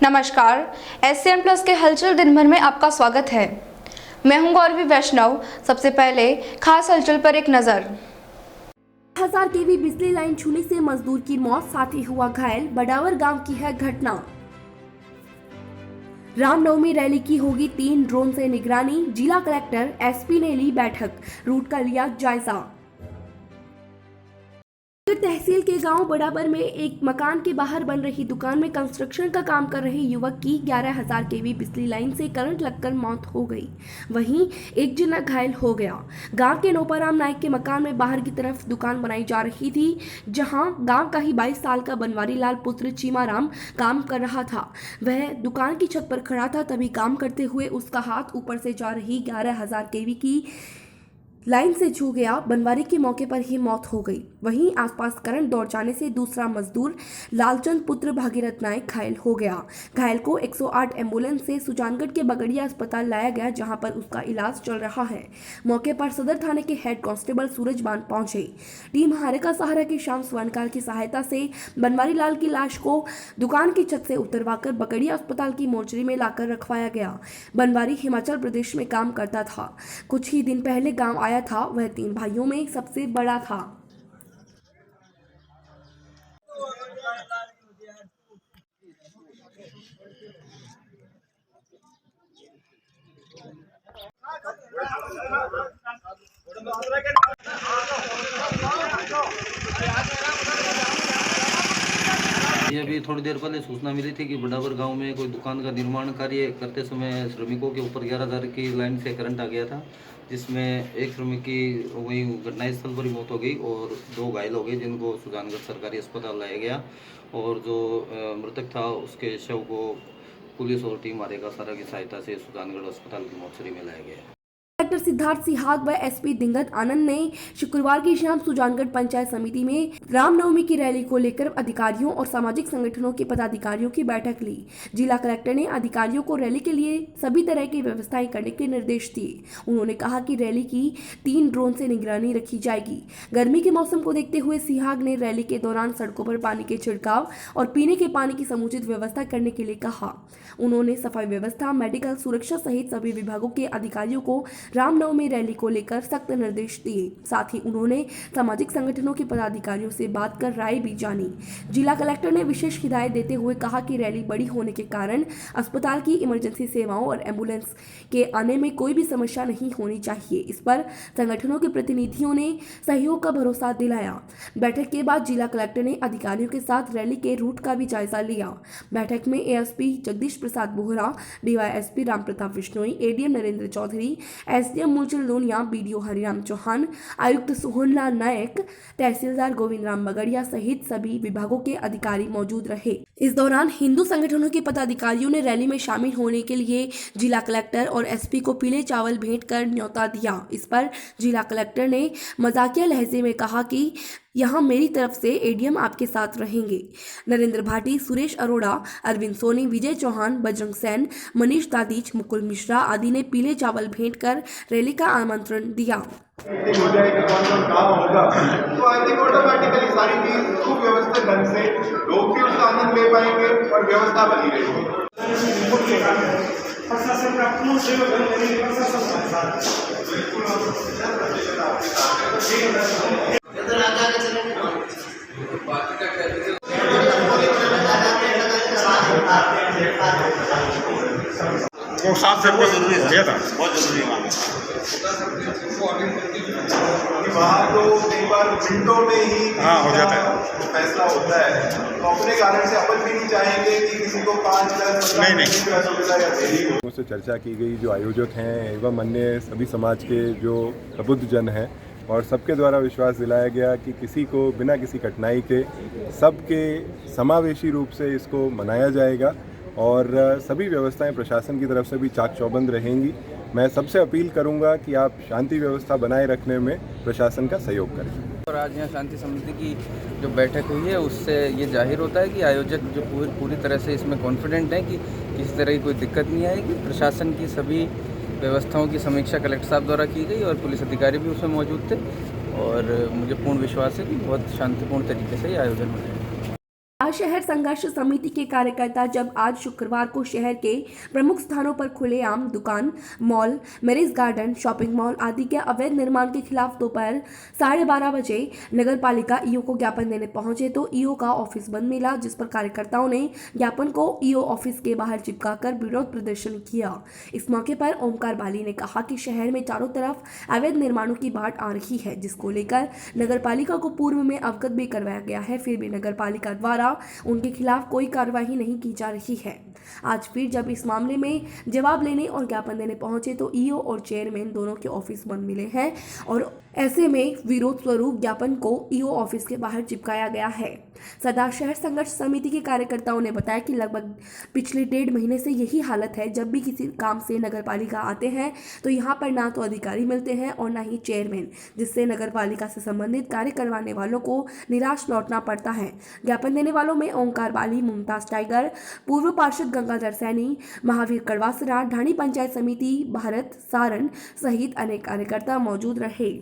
नमस्कार, SCN plus के हलचल दिन भर में आपका स्वागत है। मैं हूं गौरवी वैष्णव। सबसे पहले खास हलचल पर एक नजर। 1000 केवी बिजली लाइन छूने से मजदूर की मौत, साथ ही हुआ घायल। बडावर गांव की है घटना। रामनवमी रैली की होगी 3 ड्रोन से निगरानी। जिला कलेक्टर SP ने ली बैठक, रूट का लिया जायजा। तहसील के गांव बडावर में एक मकान के बाहर बन रही दुकान में कंस्ट्रक्शन का काम कर रहे युवक की 11000 केवी बिजली लाइन से करंट लगकर मौत हो गई। वहीं एक जना घायल हो गया। गांव के नोपाराम नायक के मकान में बाहर की तरफ दुकान बनाई जा रही थी, जहां गांव का ही 22 साल का बनवारी लाल पुत्र चीमाराम काम कर रहा था। वह दुकान की छत पर खड़ा था, तभी काम करते हुए उसका हाथ ऊपर से जा रही 11000 केवी की लाइन से छू गया। बनवारी की मौके पर ही मौत हो गई। वहीं आसपास करंट दौड़ जाने से दूसरा मजदूर लालचंद पुत्र भागीरथ नायक घायल हो गया। घायल को 108 एम्बुलेंस से सुजानगढ़ के बगड़िया अस्पताल लाया गया, जहां पर उसका इलाज चल रहा है। मौके पर सदर थाने के हेड कांस्टेबल सूरज बान पहुंचे। टीम हारे का सहारा की शाम स्वर्णकाल की सहायता से बनवारी लाल की लाश को दुकान की छत से उतरवाकर बगड़िया अस्पताल की मोर्चरी में लाकर रखवाया गया। बनवारी हिमाचल प्रदेश में काम करता था। कुछ ही दिन पहले गाँव आया था। वह 3 भाइयों में सबसे बड़ा था। ये अभी थोड़ी देर पहले सूचना मिली थी कि बडावर गांव में कोई दुकान का निर्माण कार्य करते समय श्रमिकों के ऊपर 11000 की लाइन से करंट आ गया था, जिसमें एक श्रमिक की वही घटनास्थल पर ही मौत हो गई और 2 घायल हो गए, जिनको सुजानगढ़ सरकारी अस्पताल लाया गया। और जो मृतक था उसके शव को पुलिस और टीम आरेगा सारा की सहायता से सुजानगढ़ अस्पताल की मोर्चरी में लाया गया। कलेक्टर सिद्धार्थ सिहाग व SP दिंगत आनंद ने शुक्रवार की शाम सुजानगढ़ पंचायत समिति में रामनवमी की रैली को लेकर अधिकारियों और सामाजिक संगठनों के पदाधिकारियों की बैठक ली। जिला कलेक्टर ने अधिकारियों को रैली के लिए सभी तरह की व्यवस्थाएं करने के निर्देश दिए। उन्होंने कहा कि रैली की 3 ड्रोन से निगरानी रखी जाएगी। गर्मी के मौसम को देखते हुए सिहाग ने रैली के दौरान सड़कों पर पानी के छिड़काव और पीने के पानी की समुचित व्यवस्था करने के लिए कहा। उन्होंने सफाई व्यवस्था, मेडिकल सुरक्षा सहित सभी विभागों के अधिकारियों को रामनवमी रैली को लेकर सख्त निर्देश दिए। साथ ही उन्होंने सामाजिक संगठनों के पदाधिकारियों से बात कर राय भी जानी। जिला कलेक्टर ने विशेष हिदायत देते हुए कहा कि रैली बड़ी होने के कारण अस्पताल की इमरजेंसी सेवाओं और एम्बुलेंस के आने में कोई भी समस्या नहीं होनी चाहिए। इस पर संगठनों के प्रतिनिधियों ने सहयोग का भरोसा दिलाया। बैठक के बाद जिला कलेक्टर ने अधिकारियों के साथ रैली के रूट का भी जायजा लिया। बैठक में ASP Jagdish Prasad Bohra, DYSP Ram Pratap Bishnoi, ADM Narendra Chaudhary, SDM Moolchand Lonia, BDO Hariram Chauhan, आयुक्त सोहनलाल नायक, तहसीलदार गोविंद राम बगड़िया सहित सभी विभागों के अधिकारी मौजूद रहे। इस दौरान हिंदू संगठनों के पदाधिकारियों ने रैली में शामिल होने के लिए जिला कलेक्टर और SP को पीले चावल भेंट कर न्योता दिया। इस पर जिला कलेक्टर ने मजाकिया लहजे में कहा कि यहाँ मेरी तरफ से ADM आपके साथ रहेंगे। नरेंद्र भाटी, सुरेश अरोड़ा, अरविंद सोनी, विजय चौहान, बजरंग सैन, मनीष दादीच, मुकुल मिश्रा आदि ने पीले चावल भेंट कर रैली का आमंत्रण दिया। हो जाएगा, कौन काम होगा, तो आई थिंक ऑटोमेटिकली सारी चीज खूब व्यवस्थित ढंग से लोग भी उसका आनंद ले पाएंगे और व्यवस्था बनी रहेगी। वो साफ से बहुत जरूरी है, बहुत जरूरी है। वहाँ तो कई बार मिनटों में ही हो जाता है, फैसला होता है, तो अपने कारण से अपन भी नहीं चाहेंगे कि किसी को 5-10 सुविधा या देरी। मुझसे चर्चा की गई, जो आयोजक हैं एवं अन्य सभी समाज के जो प्रबुद्ध जन हैं, और सबके द्वारा विश्वास दिलाया गया कि किसी को बिना किसी कठिनाई के सबके समावेशी रूप से इसको मनाया जाएगा और सभी व्यवस्थाएं प्रशासन की तरफ से भी चाक चौबंद रहेंगी। मैं सबसे अपील करूंगा कि आप शांति व्यवस्था बनाए रखने में प्रशासन का सहयोग करें। और आज यहाँ शांति समिति की जो बैठक हुई है उससे ये जाहिर होता है कि आयोजक जो पूरी तरह से इसमें कॉन्फिडेंट हैं कि किसी तरह की कोई दिक्कत नहीं आएगी। प्रशासन की सभी व्यवस्थाओं की समीक्षा कलेक्टर साहब द्वारा की गई और पुलिस अधिकारी भी उसमें मौजूद थे और मुझे पूर्ण विश्वास है कि बहुत शांतिपूर्ण तरीके से ये आयोजन हो जाएगा। आज शहर संघर्ष समिति के कार्यकर्ता जब आज शुक्रवार को शहर के प्रमुख स्थानों पर खुलेआम दुकान, mall, marriage garden, shopping mall आदि के अवैध निर्माण के खिलाफ दोपहर 12:30 बजे नगर पालिका ईओ को ज्ञापन देने पहुंचे तो ईओ का ऑफिस बंद मिला, जिस पर कार्यकर्ताओं ने ज्ञापन को ईओ ऑफिस के बाहर चिपकाकर विरोध प्रदर्शन किया। इस मौके पर ओमकार बाली ने कहा कि शहर में चारों तरफ अवैध निर्माणों की बाढ़ आ रही है, जिसको लेकर नगर पालिका को पूर्व में अवगत भी करवाया गया है, फिर भी नगर पालिका द्वारा उनके खिलाफ कोई कार्रवाई नहीं की जा रही है। आज फिर जब इस मामले में जवाब लेने और ज्ञापन देने पहुंचे तो ईओ और चेयरमैन दोनों के ऑफिस बंद मिले हैं और ऐसे में विरोध स्वरूप ज्ञापन को ईओ ऑफिस के बाहर चिपकाया गया है। सरदार शहर संघर्ष समिति के कार्यकर्ताओं ने बताया कि लगभग पिछले 1.5 महीने से यही हालत है। जब भी किसी काम से नगर पालिका आते हैं तो यहाँ पर ना तो अधिकारी मिलते हैं और ना ही चेयरमैन, जिससे नगर पालिका से संबंधित कार्य करवाने वालों को निराश लौटना पड़ता है। ज्ञापन देने वालों में ओमकार बाली, मुमताज टाइगर, पूर्व पार्षद गंगाधर सैनी, महावीर कड़वासरा, ढाणी पंचायत समिति, भारत सारण सहित अनेक कार्यकर्ता मौजूद रहे।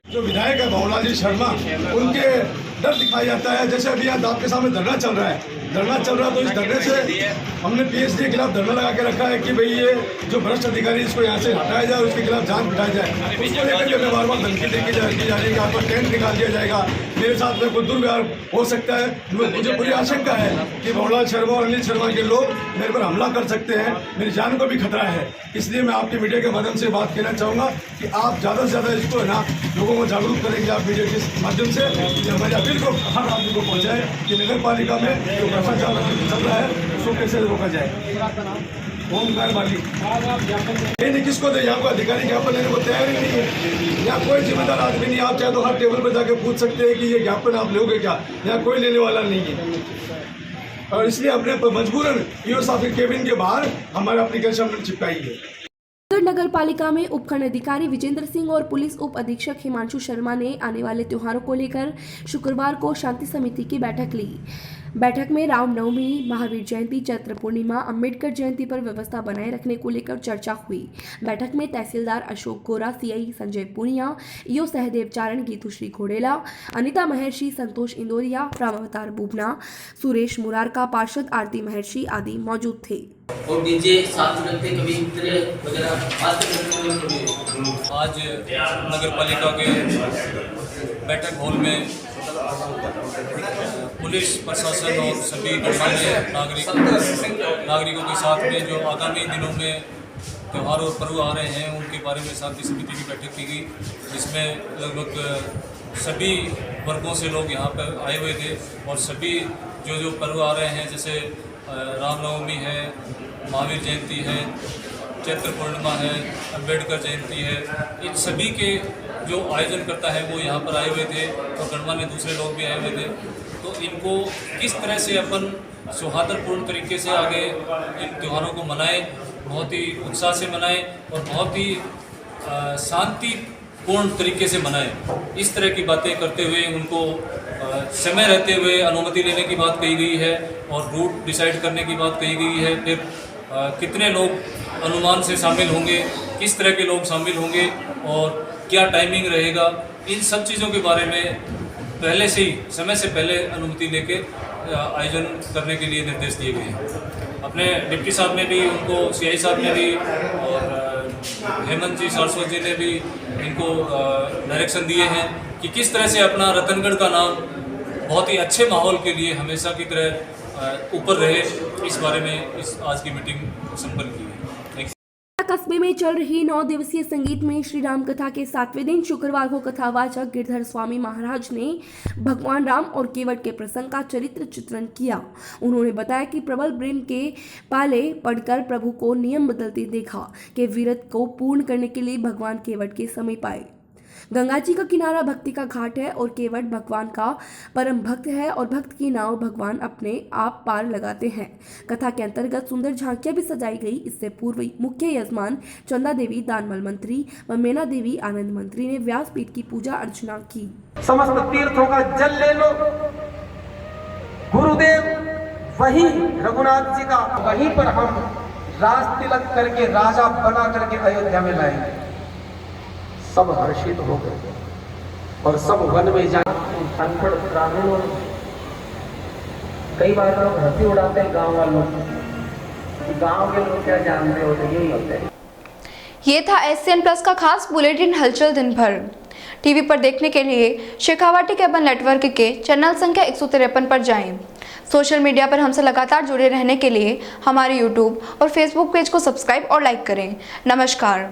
जो विधायक है बाबूलाल जी शर्मा, उनके डर दिखाया जाता है। जैसे अभी यहाँ आपके सामने धरना चल रहा है, तो इस धरने से हमने पीएचडी के खिलाफ धरना लगा के रखा है कि भाई ये जो भ्रष्ट अधिकारी इसको यहाँ से हटाया जाए, उसके खिलाफ जांच बिठाई जाए। उसको लेकर के बार बार धमकी देके की जा रही है, आपको टेंट निकाल दिया जाएगा, मेरे साथ में कोई दुर्व्यवहार हो सकता है। मुझे पूरी आशंका है कि बाबूलाल शर्मा और अनिल शर्मा के लोग मेरे पर हमला कर सकते हैं, मेरी जान को भी खतरा है। इसलिए मैं आपके मीडिया के माध्यम से बात कहना चाहूँगा कि आप ज़्यादा से ज़्यादा इसको है ना लोगों को जागरूक करेंगे आप मीडिया के माध्यम से, कि हमारी अपील को हर आदमी को पहुँचाए कि नगर पालिका में जो भ्रष्टाचार चल रहा है उसको कैसे रोका जाए। ओमकार बाली नहीं किसको दे, यहाँ को अधिकारी ज्ञापन लेने को तैयार ही नहीं है, यहाँ कोई जिम्मेदार आदमी नहीं। आप चाहे तो हर टेबल पर जाके पूछ सकते हैं कि ये ज्ञापन आप लोगे क्या, यहाँ कोई लेने वाला नहीं है। और इसलिए अपने मजबूरन ईओ साहब के केबिन के बाहर हमारा एप्लीकेशन हमने चिपकाई है। नगर पालिका में उपखंड अधिकारी विजेंद्र सिंह और पुलिस उप अधीक्षक हिमांशु शर्मा ने आने वाले त्योहारों को लेकर शुक्रवार को शांति समिति की बैठक ली। बैठक में रामनवमी, महावीर जयंती, चैत्र पूर्णिमा, अंबेडकर जयंती पर व्यवस्था बनाए रखने को लेकर चर्चा हुई। बैठक में तहसीलदार अशोक गोरा, सीआई संजय पुनिया, ईओ सहदेव चारण, गीतुश्री घोडेला, अनिता महर्षि, संतोष इंदोरिया, रामावतार बुबना, सुरेश मुरारका, पार्षद आरती महर्षि आदि मौजूद थे। और डीजे साथ रखते कभी वगैरह आज नगर पालिका के बैठक हॉल में पुलिस प्रशासन और सभी गणमान्य नागरिकों के साथ में जो आगामी दिनों में त्यौहार और पर्व आ रहे हैं उनके बारे में शांति समिति की बैठक की गई, जिसमें लगभग सभी वर्गों से लोग यहाँ पर आए हुए थे और सभी जो पर्व आ रहे हैं जैसे रामनवमी है, महावीर जयंती है, चैत्र पूर्णिमा है, अंबेडकर जयंती है, इन सभी के जो आयोजन करता है वो यहाँ पर आए हुए थे और गणमान्य दूसरे लोग भी आए हुए थे। तो इनको किस तरह से अपन सौहार्दपूर्ण तरीके से आगे इन त्योहारों को मनाएं, बहुत ही उत्साह से मनाएं और बहुत ही शांतिपूर्ण तरीके से मनाएं, इस तरह की बातें करते हुए उनको समय रहते हुए अनुमति लेने की बात कही गई है और रूट डिसाइड करने की बात कही गई है। फिर कितने लोग अनुमान से शामिल होंगे, किस तरह के लोग शामिल होंगे और क्या टाइमिंग रहेगा, इन सब चीज़ों के बारे में पहले से ही समय से पहले अनुमति लेके आयोजन करने के लिए निर्देश दिए गए हैं। अपने डिप्टी साहब ने भी उनको, सीआई साहब ने भी और हेमंत जी सरस्वती जी ने भी इनको डायरेक्शन दिए हैं कि किस तरह से अपना रतनगढ़ का नाम बहुत ही अच्छे माहौल के लिए हमेशा की तरह ऊपर रहे, इस बारे में इस आज की मीटिंग संपन्न की है। कस्बे में चल रही 9 दिवसीय संगीत में श्री राम कथा के 7वें दिन शुक्रवार को कथावाचक गिरधर स्वामी महाराज ने भगवान राम और केवट के प्रसंग का चरित्र चित्रण किया। उन्होंने बताया कि प्रबल प्रेम के पाले पढ़कर प्रभु को नियम बदलते देखा कि व्रत को पूर्ण करने के लिए भगवान केवट के समीप आए। गंगा जी का किनारा भक्ति का घाट है और केवट भगवान का परम भक्त है और भक्त की नाव भगवान अपने आप पार लगाते हैं। कथा के अंतर्गत सुंदर झांकियां भी सजाई गई। इससे पूर्व मुख्य यजमान चंदा देवी दानमल मंत्री व मैना देवी आनंद मंत्री ने व्यासपीठ की पूजा अर्चना की। समस्त तीर्थों का जल ले लो, गुरुदेव वही रघुनाथ जी का, वहीं पर हम राज तिलक करके राजा बना करके अयोध्या में लाएंगे। सब हर्षित हो गए और सब वन में जाए। अनपढ़ ग्रामीणों, कई बार लोग हंसी उड़ाते हैं गांव वालों, गांव के लोग क्या जानते होते, यही होते हैं। ये था SCN प्लस का खास बुलेटिन हलचल दिन भर। टीवी पर देखने के लिए शेखावाटी केबल नेटवर्क के चैनल संख्या 153 पर जाएं। सोशल मीडिया पर हमसे लगातार जुड़े रहने के लिए हमारे YouTube और Facebook पेज को सब्सक्राइब और लाइक करें। नमस्कार।